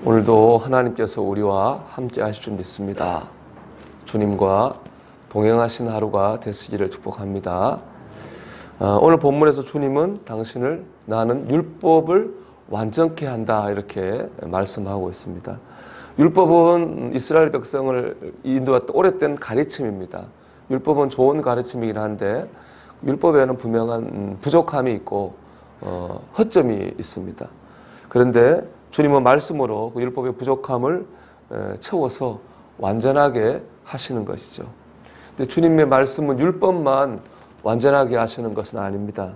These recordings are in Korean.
오늘도 하나님께서 우리와 함께 하실 줄 믿습니다. 주님과 동행하신 하루가 되시기를 축복합니다. 오늘 본문에서 주님은 당신을 나는 율법을 완전케 한다 이렇게 말씀하고 있습니다. 율법은 이스라엘 백성을 인도했던 오랫된 가르침입니다. 율법은 좋은 가르침이긴 한데 율법에는 분명한 부족함이 있고 허점이 있습니다. 그런데 주님은 말씀으로 그 율법의 부족함을 채워서 완전하게 하시는 것이죠. 근데 주님의 말씀은 율법만 완전하게 하시는 것은 아닙니다.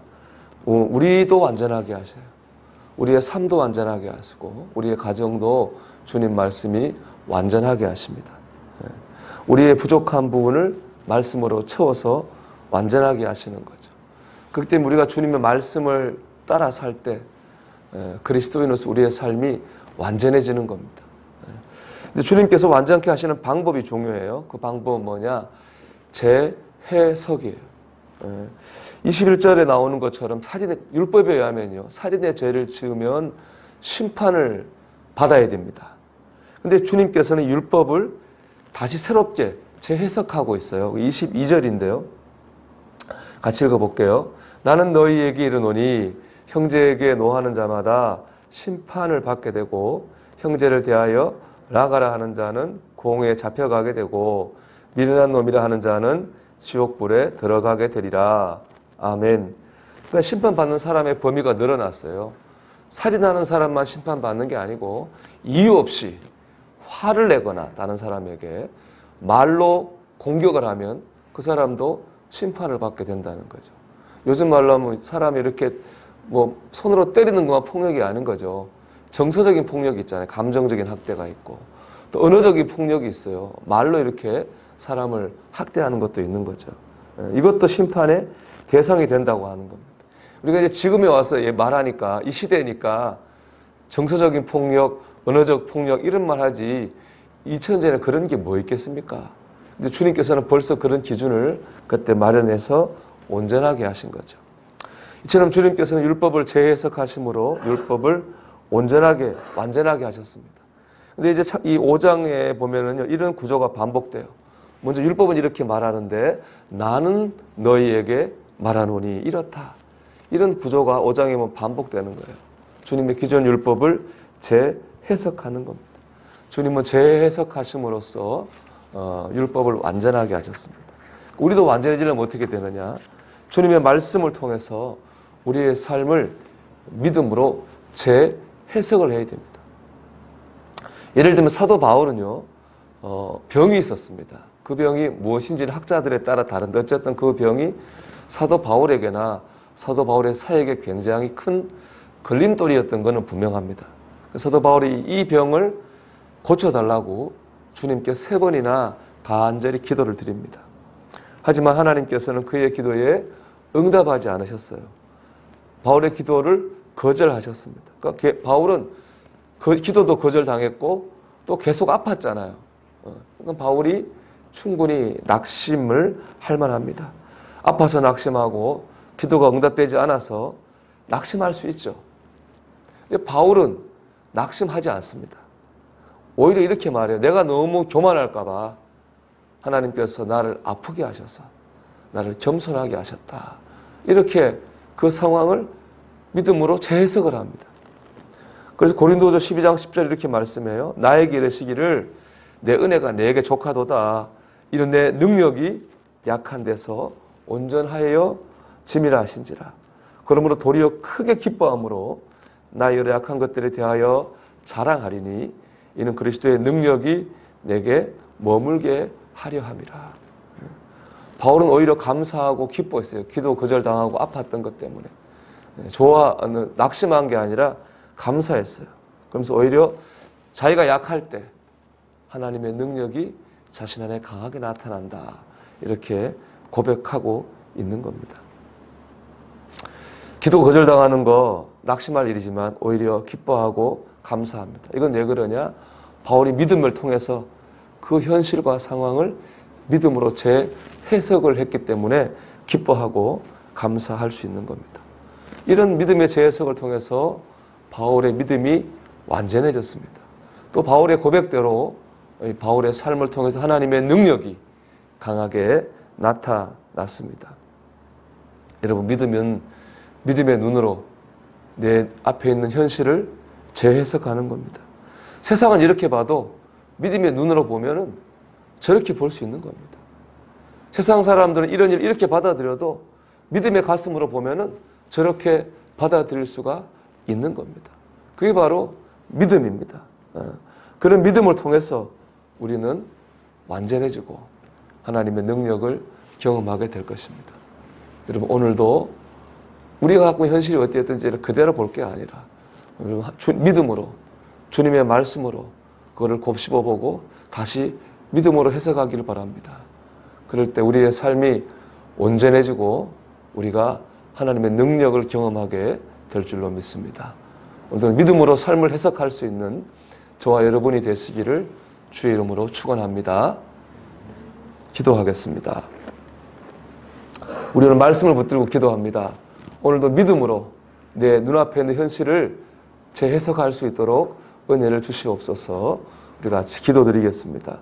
우리도 완전하게 하셔요. 우리의 삶도 완전하게 하시고 우리의 가정도 주님 말씀이 완전하게 하십니다. 우리의 부족한 부분을 말씀으로 채워서 완전하게 하시는 거죠. 그렇기 때문에 우리가 주님의 말씀을 따라 살 때 그리스도인으로서 우리의 삶이 완전해지는 겁니다. 근데 주님께서 완전케 하시는 방법이 중요해요. 그 방법은 뭐냐? 재해석이에요. 21절에 나오는 것처럼 율법에 의하면요, 살인의 죄를 지으면 심판을 받아야 됩니다. 근데 주님께서는 율법을 다시 새롭게 재해석하고 있어요. 22절인데요. 같이 읽어볼게요. 나는 너희에게 이르노니 형제에게 노하는 자마다 심판을 받게 되고 형제를 대하여 라가라 하는 자는 공에 잡혀가게 되고 미련한 놈이라 하는 자는 지옥불에 들어가게 되리라. 아멘. 그러니까 심판받는 사람의 범위가 늘어났어요. 살인하는 사람만 심판받는 게 아니고 이유 없이 화를 내거나 다른 사람에게 말로 공격을 하면 그 사람도 심판을 받게 된다는 거죠. 요즘 말로 하면 사람이 이렇게 손으로 때리는 것만 폭력이 아닌 거죠. 정서적인 폭력이 있잖아요. 감정적인 학대가 있고 또 언어적인 폭력이 있어요. 말로 이렇게 사람을 학대하는 것도 있는 거죠. 이것도 심판의 대상이 된다고 하는 겁니다. 우리가 이제 지금에 와서 말하니까 이 시대니까 정서적인 폭력, 언어적 폭력 이런 말 하지 2000년에 그런 게 뭐 있겠습니까? 근데 주님께서는 벌써 그런 기준을 그때 마련해서 온전하게 하신 거죠. 이처럼 주님께서는 율법을 재해석하심으로 율법을 온전하게, 완전하게 하셨습니다. 근데 이제 이 5장에 보면은요, 이런 구조가 반복돼요. 먼저 율법은 이렇게 말하는데 나는 너희에게 말하노니 이렇다. 이런 구조가 5장에 보면 반복되는 거예요. 주님의 기존 율법을 재해석하는 겁니다. 주님은 재해석하심으로써 율법을 완전하게 하셨습니다. 우리도 완전해지려면 어떻게 되느냐? 주님의 말씀을 통해서 우리의 삶을 믿음으로 재해석을 해야 됩니다. 예를 들면 사도 바울은요, 병이 있었습니다. 그 병이 무엇인지는 학자들에 따라 다른데 어쨌든 그 병이 사도 바울에게나 사도 바울의 사역에 굉장히 큰 걸림돌이었던 것은 분명합니다. 사도 바울이 이 병을 고쳐달라고 주님께 3번이나 간절히 기도를 드립니다. 하지만 하나님께서는 그의 기도에 응답하지 않으셨어요. 바울의 기도를 거절하셨습니다. 그러니까 바울은 그 기도도 거절당했고 또 계속 아팠잖아요. 그러니까 바울이 충분히 낙심을 할 만합니다. 아파서 낙심하고 기도가 응답되지 않아서 낙심할 수 있죠. 근데 바울은 낙심하지 않습니다. 오히려 이렇게 말해요. 내가 너무 교만할까 봐 하나님께서 나를 아프게 하셔서 나를 겸손하게 하셨다. 이렇게 그 상황을 믿음으로 재해석을 합니다. 그래서 고린도서 12장 10절 이렇게 말씀해요. 나에게 이르시기를 내 은혜가 내게 족하도다. 이런 내 능력이 약한 데서 온전하여 짐이라 하신지라. 그러므로 도리어 크게 기뻐함으로 나의 여러 약한 것들에 대하여 자랑하리니 이는 그리스도의 능력이 내게 머물게 하려 함이라. 바울은 오히려 감사하고 기뻐했어요. 기도 거절당하고 아팠던 것 때문에. 낙심한 게 아니라 감사했어요. 그러면서 오히려 자기가 약할 때 하나님의 능력이 자신 안에 강하게 나타난다. 이렇게 고백하고 있는 겁니다. 기도 거절당하는 거 낙심할 일이지만 오히려 기뻐하고 감사합니다. 이건 왜 그러냐? 바울이 믿음을 통해서 그 현실과 상황을 믿음으로 재해석을 했기 때문에 기뻐하고 감사할 수 있는 겁니다. 이런 믿음의 재해석을 통해서 바울의 믿음이 완전해졌습니다. 또 바울의 고백대로 이 바울의 삶을 통해서 하나님의 능력이 강하게 나타났습니다. 여러분, 믿으면 믿음의 눈으로 내 앞에 있는 현실을 재해석하는 겁니다. 세상은 이렇게 봐도 믿음의 눈으로 보면은 저렇게 볼 수 있는 겁니다. 세상 사람들은 이런 일 이렇게 받아들여도 믿음의 가슴으로 보면은 저렇게 받아들일 수가 있는 겁니다. 그게 바로 믿음입니다. 그런 믿음을 통해서 우리는 완전해지고 하나님의 능력을 경험하게 될 것입니다. 여러분, 오늘도 우리가 갖고 있는 현실이 어땠든지를 그대로 볼 게 아니라 믿음으로, 주님의 말씀으로 그거를 곱씹어보고 다시 믿음으로 해석하기를 바랍니다. 그럴 때 우리의 삶이 온전해지고 우리가 하나님의 능력을 경험하게 될 줄로 믿습니다. 오늘 믿음으로 삶을 해석할 수 있는 저와 여러분이 되시기를 주의 이름으로 축원합니다. 기도하겠습니다. 우리는 말씀을 붙들고 기도합니다. 오늘도 믿음으로 내 눈앞에 있는 현실을 재해석할 수 있도록 은혜를 주시옵소서. 우리 같이 기도드리겠습니다.